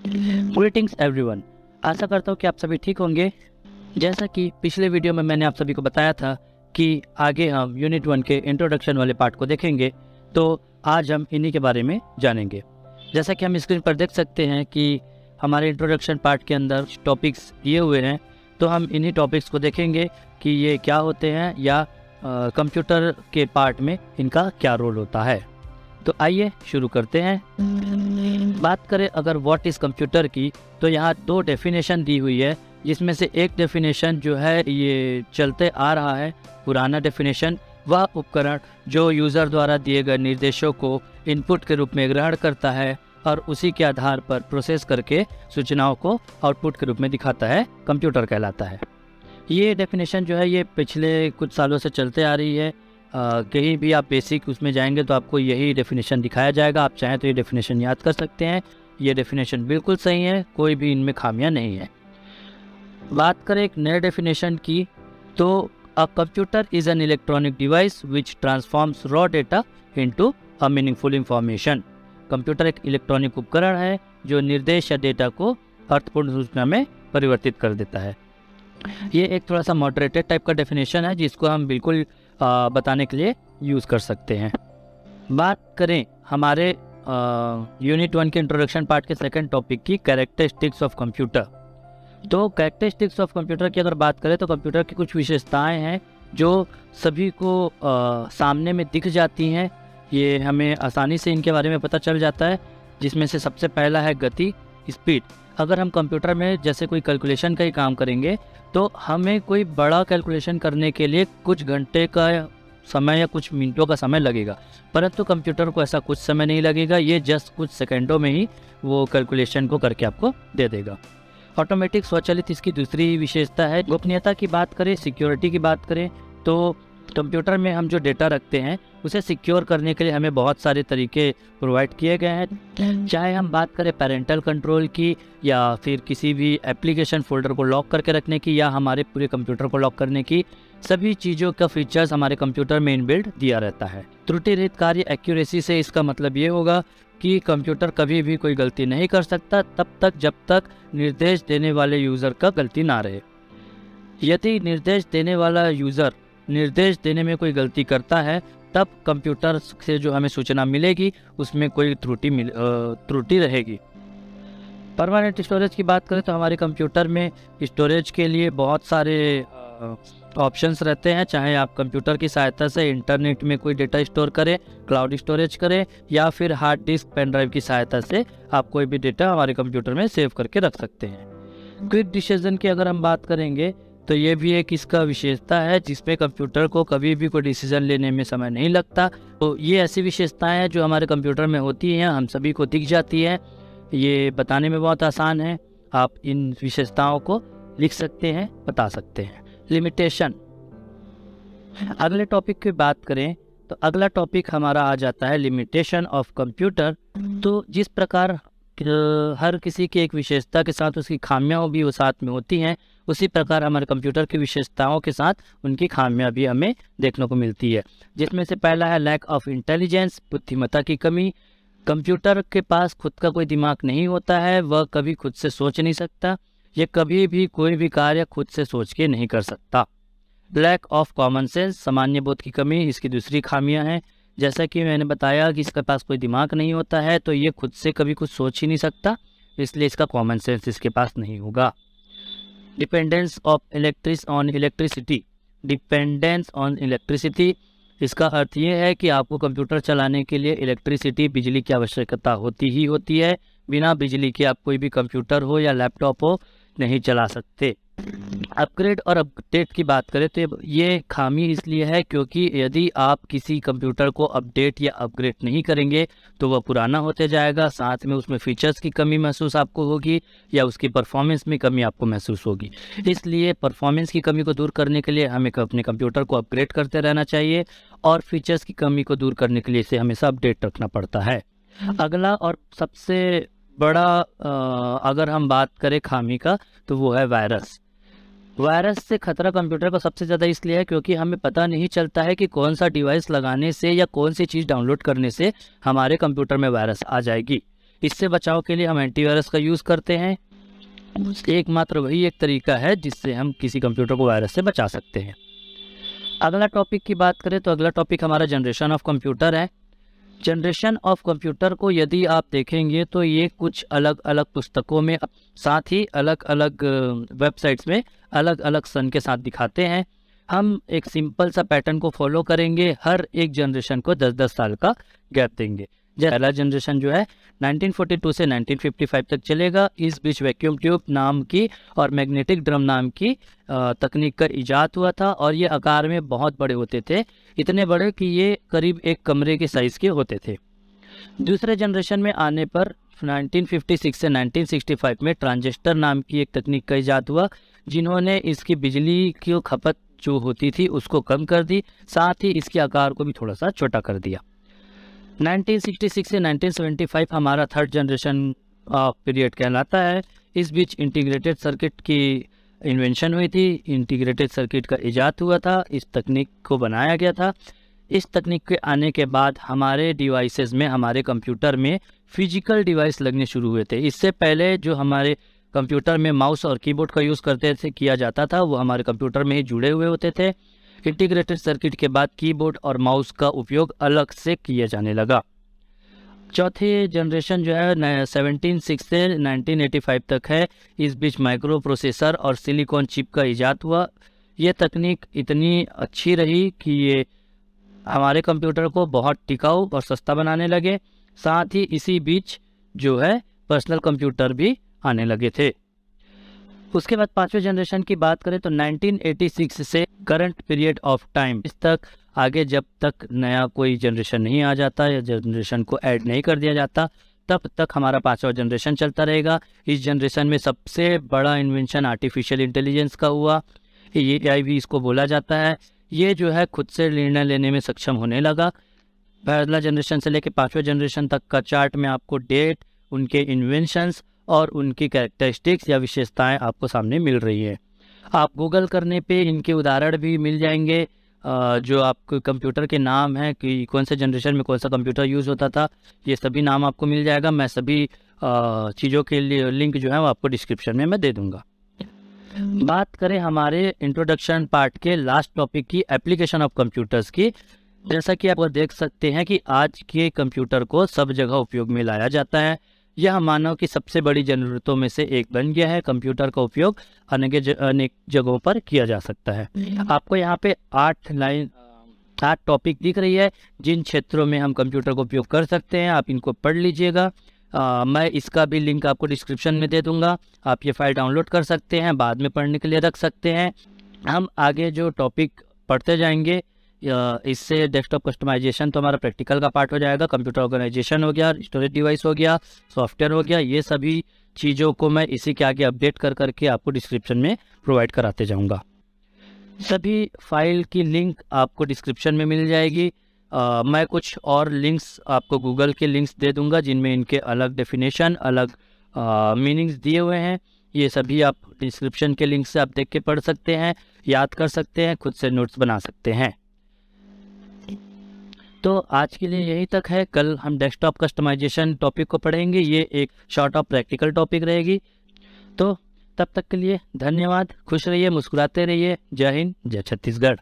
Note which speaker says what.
Speaker 1: Greetings everyone, आशा करता हूँ कि आप सभी ठीक होंगे। जैसा कि पिछले वीडियो में मैंने आप सभी को बताया था कि आगे हम यूनिट 1 के इंट्रोडक्शन वाले पार्ट को देखेंगे, तो आज हम इन्हीं के बारे में जानेंगे। जैसा कि हम स्क्रीन पर देख सकते हैं कि हमारे इंट्रोडक्शन पार्ट के अंदर टॉपिक्स दिए हुए हैं, तो हम इन्हीं टॉपिक्स को देखेंगे कि ये क्या होते हैं या कंप्यूटर के पार्ट में इनका क्या रोल होता है। तो आइए शुरू करते हैं। बात करें अगर व्हाट इज़ कंप्यूटर की, तो यहाँ दो डेफिनेशन दी हुई है, जिसमें से एक डेफिनेशन जो है ये चलते आ रहा है, पुराना डेफिनेशन, वह उपकरण जो यूज़र द्वारा दिए गए निर्देशों को इनपुट के रूप में ग्रहण करता है और उसी के आधार पर प्रोसेस करके सूचनाओं को आउटपुट के रूप में दिखाता है, कंप्यूटर कहलाता है। ये डेफिनेशन जो है ये पिछले कुछ सालों से चलते आ रही है। कहीं भी आप बेसिक उसमें जाएंगे तो आपको यही डेफिनेशन दिखाया जाएगा। आप चाहें तो ये डेफिनेशन याद कर सकते हैं। ये डेफिनेशन बिल्कुल सही है, कोई भी इनमें खामियां नहीं है। बात करें एक नए डेफिनेशन की, तो a computer is an electronic device which transforms raw data into a meaningful information. Computer एक इलेक्ट्रॉनिक उपकरण है जो निर्देश या डेटा को अर्थपूर्ण सूचना में परिवर्तित कर देता है। ये एक थोड़ा सा मॉडरेटेड टाइप का डेफिनेशन है, जिसको हम बिल्कुल बताने के लिए यूज़ कर सकते हैं। बात करें हमारे यूनिट 1 के इंट्रोडक्शन पार्ट के सेकंड टॉपिक की, कैरेक्टरिस्टिक्स ऑफ कंप्यूटर। तो कैरेक्टरिस्टिक्स ऑफ कंप्यूटर की अगर बात करें तो कंप्यूटर की कुछ विशेषताएं हैं जो सभी को सामने में दिख जाती हैं। ये हमें आसानी से इनके बारे में पता चल जाता है, जिसमें से सबसे पहला है गति, स्पीड। अगर हम कंप्यूटर में जैसे कोई कैलकुलेशन का ही काम करेंगे, तो हमें कोई बड़ा कैलकुलेशन करने के लिए कुछ घंटे का समय या कुछ मिनटों का समय लगेगा, परंतु कंप्यूटर को ऐसा कुछ समय नहीं लगेगा। ये जस्ट कुछ सेकंडों में ही वो कैलकुलेशन को करके आपको दे देगा। ऑटोमेटिक, स्वचालित इसकी दूसरी विशेषता है। गोपनीयता की बात करें, सिक्योरिटी की बात करें, तो कंप्यूटर में हम जो डेटा रखते हैं उसे सिक्योर करने के लिए हमें बहुत सारे तरीके प्रोवाइड किए गए हैं। चाहे हम बात करें पेरेंटल कंट्रोल की, या फिर किसी भी एप्लीकेशन फोल्डर को लॉक करके रखने की, या हमारे पूरे कंप्यूटर को लॉक करने की, सभी चीज़ों का फीचर्स हमारे कंप्यूटर में इनबिल्ट दिया रहता है। त्रुटि रहित कार्य, एक्यूरेसी से इसका मतलब ये होगा कि कंप्यूटर कभी भी कोई गलती नहीं कर सकता तब तक जब तक निर्देश देने वाले यूज़र का गलती ना रहे। यदि निर्देश देने वाला यूज़र निर्देश देने में कोई गलती करता है, तब कंप्यूटर से जो हमें सूचना मिलेगी उसमें कोई त्रुटि रहेगी। परमानेंट स्टोरेज की बात करें तो हमारे कंप्यूटर में स्टोरेज के लिए बहुत सारे ऑप्शंस रहते हैं। चाहे आप कंप्यूटर की सहायता से इंटरनेट में कोई डेटा स्टोर करें, क्लाउड स्टोरेज करें, या फिर हार्ड डिस्क, पेन ड्राइव की सहायता से आप कोई भी डेटा हमारे कंप्यूटर में सेव करके रख सकते हैं। क्विक डिसीजन की अगर हम बात करेंगे तो ये भी एक इसका विशेषता है, जिसमें कंप्यूटर को कभी भी कोई डिसीजन लेने में समय नहीं लगता। तो ये ऐसी विशेषताएं हैं जो हमारे कंप्यूटर में होती हैं, हम सभी को दिख जाती हैं। ये बताने में बहुत आसान है, आप इन विशेषताओं को लिख सकते हैं, बता सकते हैं। लिमिटेशन, अगले टॉपिक की बात करें तो अगला टॉपिक हमारा आ जाता है लिमिटेशन ऑफ कंप्यूटर। तो जिस प्रकार हर किसी की एक विशेषता के साथ उसकी खामियां भी वो साथ में होती हैं, उसी प्रकार हमारे कंप्यूटर की विशेषताओं के साथ उनकी खामियां भी हमें देखने को मिलती है। जिसमें से पहला है लैक ऑफ इंटेलिजेंस, बुद्धिमत्ता की कमी। कंप्यूटर के पास खुद का कोई दिमाग नहीं होता है, वह कभी खुद से सोच नहीं सकता, ये कभी भी कोई भी कार्य खुद से सोच के नहीं कर सकता। लैक ऑफ कॉमन सेंस, सामान्य बोध की कमी इसकी दूसरी खामियां हैं। जैसा कि मैंने बताया कि इसके पास कोई दिमाग नहीं होता है, तो ये खुद से कभी कुछ सोच ही नहीं सकता, इसलिए इसका कॉमन सेंस इसके पास नहीं होगा। Dependence of electricity, dependence on electricity, इसका अर्थ ये है कि आपको कंप्यूटर चलाने के लिए इलेक्ट्रिसिटी, बिजली की आवश्यकता होती ही होती है। बिना बिजली के आप कोई भी कंप्यूटर हो या लैपटॉप हो नहीं चला सकते। अपग्रेड और अपडेट की बात करें तो ये खामी इसलिए है क्योंकि यदि आप किसी कंप्यूटर को अपडेट या अपग्रेड नहीं करेंगे तो वह पुराना होते जाएगा, साथ में उसमें फीचर्स की कमी महसूस आपको होगी या उसकी परफॉर्मेंस में कमी आपको महसूस होगी। इसलिए परफॉर्मेंस की कमी को दूर करने के लिए हमें अपने कंप्यूटर को अपग्रेड करते रहना चाहिए, और फीचर्स की कमी को दूर करने के लिए इसे हमेशा अपडेट रखना पड़ता है। अगला और सबसे बड़ा अगर हम बात करें खामी का, तो वो है वायरस। वायरस से खतरा कंप्यूटर को सबसे ज़्यादा इसलिए है क्योंकि हमें पता नहीं चलता है कि कौन सा डिवाइस लगाने से या कौन सी चीज़ डाउनलोड करने से हमारे कंप्यूटर में वायरस आ जाएगी। इससे बचाव के लिए हम एंटीवायरस का यूज़ करते हैं। एकमात्र वही एक तरीका है जिससे हम किसी कंप्यूटर को वायरस से बचा सकते हैं। अगला टॉपिक की बात करें तो अगला टॉपिक हमारा जनरेशन ऑफ कंप्यूटर है। जनरेशन ऑफ कंप्यूटर को यदि आप देखेंगे तो ये कुछ अलग अलग पुस्तकों में, साथ ही अलग अलग वेबसाइट्स में अलग अलग सन के साथ दिखाते हैं। हम एक सिंपल सा पैटर्न को फॉलो करेंगे, हर एक जनरेशन को 10-10 साल का गैप देंगे। पहला जनरेशन जो है 1942 से 1955 तक चलेगा। इस बीच वैक्यूम ट्यूब नाम की और मैग्नेटिक ड्रम नाम की तकनीक का इजाद हुआ था और ये आकार में बहुत बड़े होते थे, इतने बड़े कि ये करीब एक कमरे के साइज़ के होते थे। दूसरे जनरेशन में आने पर 1956 से 1965 में ट्रांजिस्टर नाम की एक तकनीक का इजाद हुआ, जिन्होंने इसकी बिजली की खपत जो होती थी उसको कम कर दी, साथ ही इसके आकार को भी थोड़ा सा छोटा कर दिया। 1966 से 1975 हमारा थर्ड जनरेशन पीरियड कहलाता है। इस बीच इंटीग्रेटेड सर्किट की इन्वेंशन हुई थी, इंटीग्रेटेड सर्किट का इजाद हुआ था, इस तकनीक को बनाया गया था। इस तकनीक के आने के बाद हमारे डिवाइसेस में, हमारे कंप्यूटर में फिजिकल डिवाइस लगने शुरू हुए थे। इससे पहले जो हमारे कंप्यूटर में माउस और कीबोर्ड का यूज़ किया जाता था, वो हमारे कंप्यूटर में ही जुड़े हुए होते थे। इंटीग्रेटेड सर्किट के बाद कीबोर्ड और माउस का उपयोग अलग से किया जाने लगा। चौथी जनरेशन जो है 1760 से 1985 तक है। इस बीच माइक्रो प्रोसेसर और सिलिकॉन चिप का इजाद हुआ। ये तकनीक इतनी अच्छी रही कि ये हमारे कंप्यूटर को बहुत टिकाऊ और सस्ता बनाने लगे। साथ ही इसी बीच जो है पर्सनल कंप्यूटर भी आने लगे थे। उसके बाद पांचवें जनरेशन की बात करें तो 1986 से करंट पीरियड ऑफ टाइम, इस तक आगे जब तक नया कोई जनरेशन नहीं आ जाता या जनरेशन को ऐड नहीं कर दिया जाता, तब तक हमारा पांचवा जनरेशन चलता रहेगा। इस जनरेशन में सबसे बड़ा इन्वेंशन आर्टिफिशियल इंटेलिजेंस का हुआ, ये AI भी इसको बोला जाता है। ये जो है खुद से निर्णय लेने में सक्षम होने लगा। पहला जनरेशन से लेकर पांचवें जनरेशन तक का चार्ट में आपको डेट, उनके इन्वेंशंस और उनकी कैरेक्टरिस्टिक्स या विशेषताएं आपको सामने मिल रही है। आप गूगल करने पे इनके उदाहरण भी मिल जाएंगे, जो आपको कंप्यूटर के नाम है कि कौन से जनरेशन में कौन सा कंप्यूटर यूज़ होता था, ये सभी नाम आपको मिल जाएगा। मैं सभी चीज़ों के लिए लिंक जो है वो आपको डिस्क्रिप्शन में मैं दे दूँगा। बात करें हमारे इंट्रोडक्शन पार्ट के लास्ट टॉपिक की, एप्लीकेशन ऑफ कंप्यूटर्स की। जैसा कि आप देख सकते हैं कि आज के कंप्यूटर को सब जगह उपयोग में लाया जाता है। यह मानव की सबसे बड़ी ज़रूरतों में से एक बन गया है। कंप्यूटर का उपयोग अनेक जगहों पर किया जा सकता है। आपको यहाँ पे 8 टॉपिक दिख रही है जिन क्षेत्रों में हम कंप्यूटर का उपयोग कर सकते हैं। आप इनको पढ़ लीजिएगा। मैं इसका भी लिंक आपको डिस्क्रिप्शन में दे दूँगा। आप ये फाइल डाउनलोड कर सकते हैं, बाद में पढ़ने के लिए रख सकते हैं। हम आगे जो टॉपिक पढ़ते जाएंगे, इससे डेस्कटॉप कस्टमाइजेशन तो हमारा प्रैक्टिकल का पार्ट हो जाएगा। कंप्यूटर ऑर्गेनाइजेशन हो गया, स्टोरेज डिवाइस हो गया, सॉफ्टवेयर हो गया, ये सभी चीज़ों को मैं इसी के आगे अपडेट करके आपको डिस्क्रिप्शन में प्रोवाइड कराते जाऊंगा। सभी फाइल की लिंक आपको डिस्क्रिप्शन में मिल जाएगी। मैं कुछ और लिंक्स आपको गूगल के लिंक्स दे दूंगा जिनमें इनके अलग डेफिनेशन, अलग मीनिंग्स दिए हुए हैं। ये सभी आप डिस्क्रिप्शन के लिंक से आप देख के पढ़ सकते हैं, याद कर सकते हैं, खुद से नोट्स बना सकते हैं। तो आज के लिए यही तक है। कल हम डेस्कटॉप कस्टमाइजेशन टॉपिक को पढ़ेंगे। ये एक शॉर्ट ऑफ प्रैक्टिकल टॉपिक रहेगी। तो तब तक के लिए धन्यवाद। खुश रहिए, मुस्कुराते रहिए। जय हिंद, जय छत्तीसगढ़।